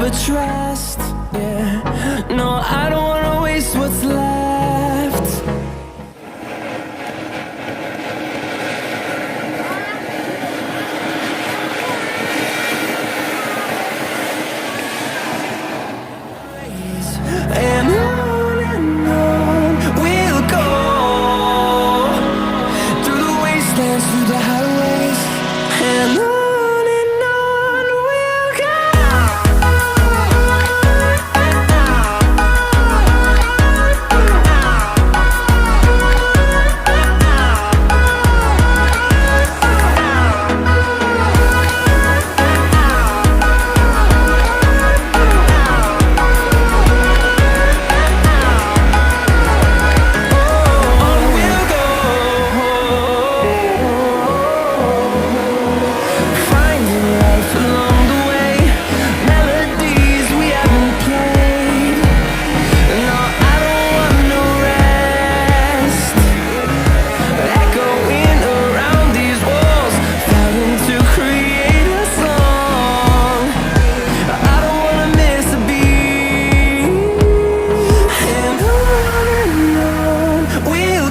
never trust. Yeah, no, I don't wanna waste what's left. And on we'll go, through the wastelands, through the highways, and on we'll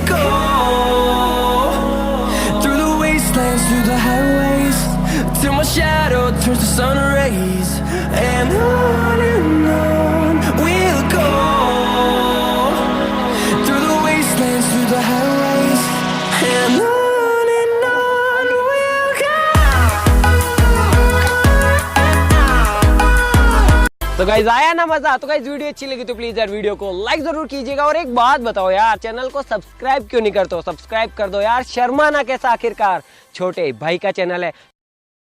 go. Through the highways, till my shadow turns to sun rays, and on we'll go, through the wastelands, through the highways, and on we'll go. तो guys आया ना मजा? तो guys video अच्छी लगी तो please यार video को लाइक जरूर कीजिएगा। और एक बात बताओ यार, चैनल को सब्सक्राइब क्यों नहीं करते हो? सब्सक्राइब कर दो यार, शर्मा ना कैसा, आखिरकार छोटे भाई का चैनल है,